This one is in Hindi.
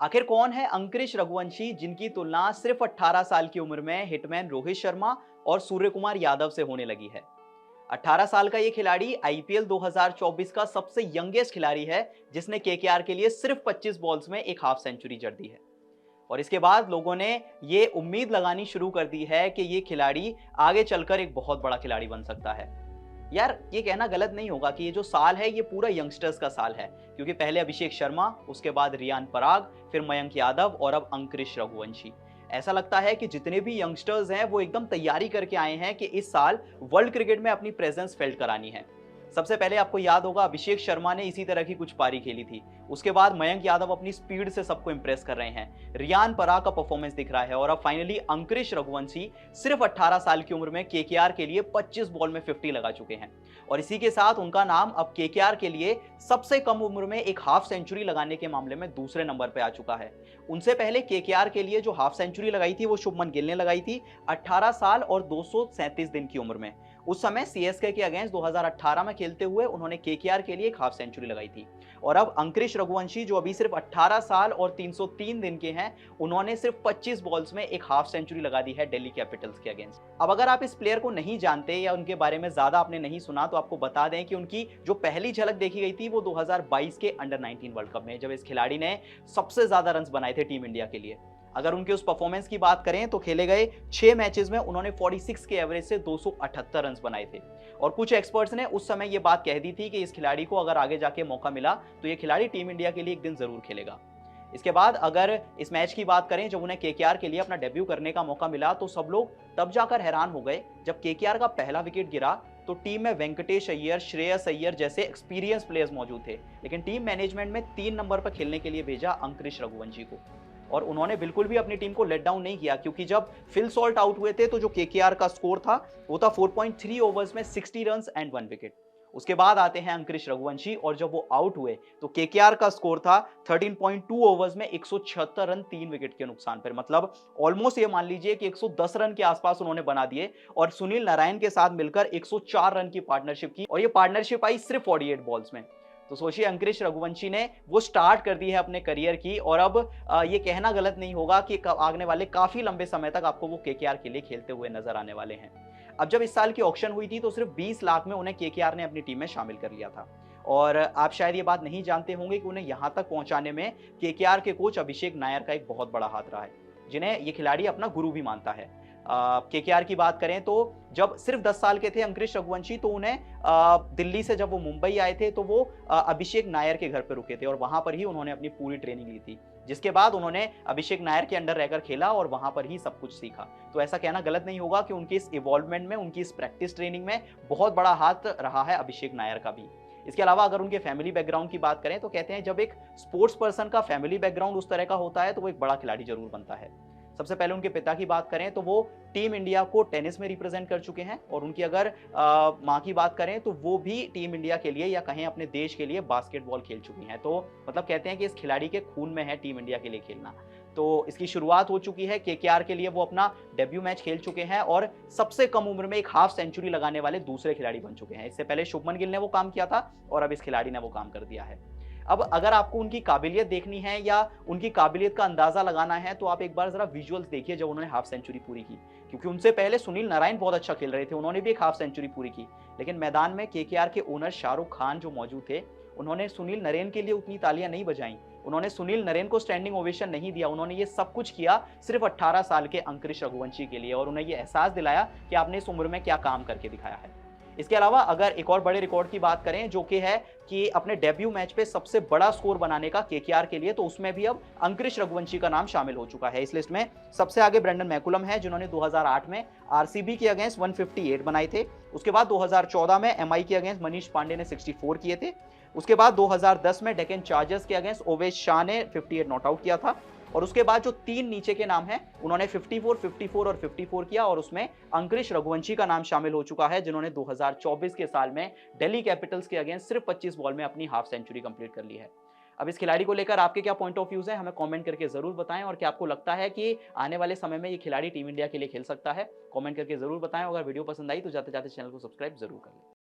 आखिर कौन है अंकुरिश रघुवंशी जिनकी तुलना सिर्फ 18 साल की उम्र में हिटमैन रोहित शर्मा और सूर्य कुमार यादव से होने लगी है। 18 साल का ये खिलाड़ी आईपीएल 2024 का सबसे यंगेस्ट खिलाड़ी है जिसने केकेआर के लिए सिर्फ 25 बॉल्स में एक हाफ सेंचुरी जड़ दी है। और इसके बाद लोगों ने ये उम्मीद लगानी शुरू कर दी है कि ये खिलाड़ी आगे चलकर एक बहुत बड़ा खिलाड़ी बन सकता है। यार ये कहना गलत नहीं होगा कि ये जो साल है ये पूरा यंगस्टर्स का साल है, क्योंकि पहले अभिषेक शर्मा, उसके बाद रियान पराग, फिर मयंक यादव और अब अंकुरिश रघुवंशी। ऐसा लगता है कि जितने भी यंगस्टर्स हैं वो एकदम तैयारी करके आए हैं कि इस साल वर्ल्ड क्रिकेट में अपनी प्रेजेंस फेल्ट करानी है। सबसे पहले आपको याद होगा अभिषेक शर्मा ने इसी तरह की कुछ पारी खेली थी। उसके बाद मयंक यादव अपनी स्पीड से सबको इंप्रेस कर रहे हैं, रियान पराग का परफॉर्मेंस दिख रहा है और अब फाइनली अंकुरिश रघुवंशी सिर्फ 18 साल की उम्र में केकेआर के लिए 25 बॉल में 50 लगा चुके हैं। और इसी के साथ उनका नाम अब केकेआर के लिए सबसे कम उम्र में एक हाफ सेंचुरी लगाने के मामले में दूसरे नंबर पर आ चुका है। उनसे पहले केकेआर के लिए जो हाफ सेंचुरी लगाई थी वो शुभमन गिल ने लगाई थी 18 साल और 237 दिन की उम्र में। उस समय सीएसके के अगेंस्ट 2018 में खेलते हुए उन्होंने केकेआर के लिए एक हाफ सेंचुरी लगाई थी। और अब अंकुरिश रघुवंशी जो अभी सिर्फ 18 साल और 303 दिन के हैं, उन्होंने सिर्फ 25 बॉल्स में एक हाफ सेंचुरी लगा दी है दिल्ली कैपिटल्स के अगेंस्ट। अब अगर आप इस प्लेयर को नहीं जानते या उनके बारे में ज्यादा आपने नहीं सुना तो आपको बता दें कि उनकी जो पहली झलक देखी गई थी वो 2022 के अंडर 19 वर्ल्ड कप में, जब इस खिलाड़ी ने सबसे ज्यादा रन बनाए थे टीम इंडिया के लिए। अगर उनके उस परफॉर्मेंस की बात करें तो खेले गए 6 मैचेस में उन्होंने 46 के एवरेज से 278 रन बनाए थे। और कुछ एक्सपर्ट्स ने उस समय ये बात कह दी थी कि इस खिलाड़ी को अगर आगे जाके मौका मिला तो ये खिलाड़ी टीम इंडिया के लिए एक दिन जरूर खेलेगा। इसके बाद अगर इस मैच की बात करें जब उन्हें केकेआर के लिए अपना डेब्यू करने का मौका मिला तो सब लोग तब जाकर हैरान हो गए जब केकेआर का पहला विकेट गिरा तो टीम में वेंकटेश अय्यर, श्रेयस अय्यर जैसे एक्सपीरियंस प्लेयर्स मौजूद थे, लेकिन टीम मैनेजमेंट में 3 नंबर पर खेलने के लिए भेजा अंकुरिश रघुवंशी को। और उन्होंने बिल्कुल भी अपनी टीम को लेट डाउन नहीं किया, क्योंकि जब फिल सॉल्ट आउट हुए थे तो जो केकेआर का स्कोर था वो था 4.3 ओवर्स में 60 रन्स एंड 1 विकेट। उसके बाद आते हैं अंकुरिश रघुवंशी और जब वो आउट हुए तो केकेआर का स्कोर था 13.2 ओवर्स में 176 रन 3 विकेट के नुकसान पर। मतलब ऑलमोस्ट ये मान लीजिए कि 110 रन के आसपास उन्होंने बना दिए और सुनील नारायण के साथ मिलकर 104 रन की पार्टनरशिप की और ये पार्टनरशिप आई सिर्फ 48 बॉल्स में। तो सोचिए अंकुरिश रघुवंशी ने वो स्टार्ट कर दी है अपने करियर की और अब ये कहना गलत नहीं होगा कि आने वाले काफी लंबे समय तक आपको वो केकेआर के लिए खेलते हुए नजर आने वाले हैं। अब जब इस साल की ऑक्शन हुई थी तो सिर्फ 20 लाख में उन्हें केकेआर ने अपनी टीम में शामिल कर लिया था। और आप शायद ये बात नहीं जानते होंगे कि उन्हें यहां तक पहुंचाने में केकेआर के कोच अभिषेक नायर का एक बहुत बड़ा हाथ रहा है, जिन्हें ये खिलाड़ी अपना गुरु भी मानता है। केकेआर की बात करें तो जब सिर्फ 10 साल के थे अंकुरिश रघुवंशी तो उन्हें दिल्ली से जब वो मुंबई आए थे तो वो अभिषेक नायर के घर पर रुके थे और वहां पर ही उन्होंने अपनी पूरी ट्रेनिंग ली थी, जिसके बाद उन्होंने अभिषेक नायर के अंडर रहकर खेला और वहां पर ही सब कुछ सीखा। तो ऐसा कहना गलत नहीं होगा कि उनकी इस इवॉल्वमेंट में, उनकी इस प्रैक्टिस ट्रेनिंग में बहुत बड़ा हाथ रहा है अभिषेक नायर का भी। इसके अलावा अगर उनके फैमिली बैकग्राउंड की बात करें तो कहते हैं जब एक स्पोर्ट्स पर्सन का फैमिली बैकग्राउंड उस तरह का होता है तो वो एक बड़ा खिलाड़ी जरूर बनता है। सबसे पहले उनके पिता की बात करें तो वो टीम इंडिया को टेनिस में रिप्रेजेंट कर चुके हैं और उनकी अगर मां की बात करें तो वो भी टीम इंडिया के लिए या कहें अपने देश के लिए बास्केटबॉल खेल चुकी हैं। तो मतलब कहते हैं कि इस खिलाड़ी के खून में है टीम इंडिया के लिए खेलना। तो इसकी शुरुआत हो चुकी है, केकेआर के लिए वो अपना डेब्यू मैच खेल चुके हैं और सबसे कम उम्र में एक हाफ सेंचुरी लगाने वाले दूसरे खिलाड़ी बन चुके हैं। इससे पहले शुभमन गिल ने वो काम किया था और अब इस खिलाड़ी ने वो काम कर दिया है। अब अगर आपको उनकी काबिलियत देखनी है या उनकी काबिलियत का अंदाजा लगाना है तो आप एक बार जरा विजुअल्स देखिए जब उन्होंने हाफ सेंचुरी पूरी की, क्योंकि उनसे पहले सुनील नारायण बहुत अच्छा खेल रहे थे, उन्होंने भी एक हाफ सेंचुरी पूरी की। लेकिन मैदान में केकेआर के ओनर शाहरुख खान जो मौजूद थे उन्होंने सुनील नरेन के लिए उतनी तालियां नहीं बजाई, उन्होंने सुनील नरेन को स्टैंडिंग ओवेशन नहीं दिया। उन्होंने ये सब कुछ किया सिर्फ 18 साल के अंकुरिश रघुवंशी के लिए और उन्हें ये एहसास दिलाया कि आपने इस उम्र में क्या काम करके दिखाया है। इसके अलावा अगर एक और बड़े रिकॉर्ड की बात करें जो कि है कि अपने डेब्यू मैच पे सबसे बड़ा स्कोर बनाने का केकेआर के लिए, तो उसमें भी अब अंकुरिश रघुवंशी का नाम शामिल हो चुका है। इस लिस्ट में सबसे आगे ब्रेंडन मैकुलम है जिन्होंने 2008 में आरसीबी के अगेंस्ट 158 बनाए थे। उसके बाद 2014 में एमआई के अगेंस्ट मनीष पांडे ने 64 किए थे। उसके बाद 2010 में डेक्कन चार्जर्स के अगेंस्ट ओवेश शाह ने 58 नॉट आउट किया था। और उसके बाद जो 3 नीचे के नाम हैं उन्होंने 54, 54 और 54 किया और उसमें अंकुरिश रघुवंशी का नाम शामिल हो चुका है जिन्होंने 2024 के साल में दिल्ली कैपिटल्स के अगेंस्ट सिर्फ 25 बॉल में अपनी हाफ सेंचुरी कंप्लीट कर ली है। अब इस खिलाड़ी को लेकर आपके क्या पॉइंट ऑफ व्यूज हैं, हमें कमेंट करके जरूर बताएं और क्या आपको लगता है कि आने वाले समय में ये खिलाड़ी टीम इंडिया के लिए खेल सकता है, कमेंट करके जरूर बताएं। अगर वीडियो पसंद आई तो जाते जाते चैनल को सब्सक्राइब जरूर कर लें।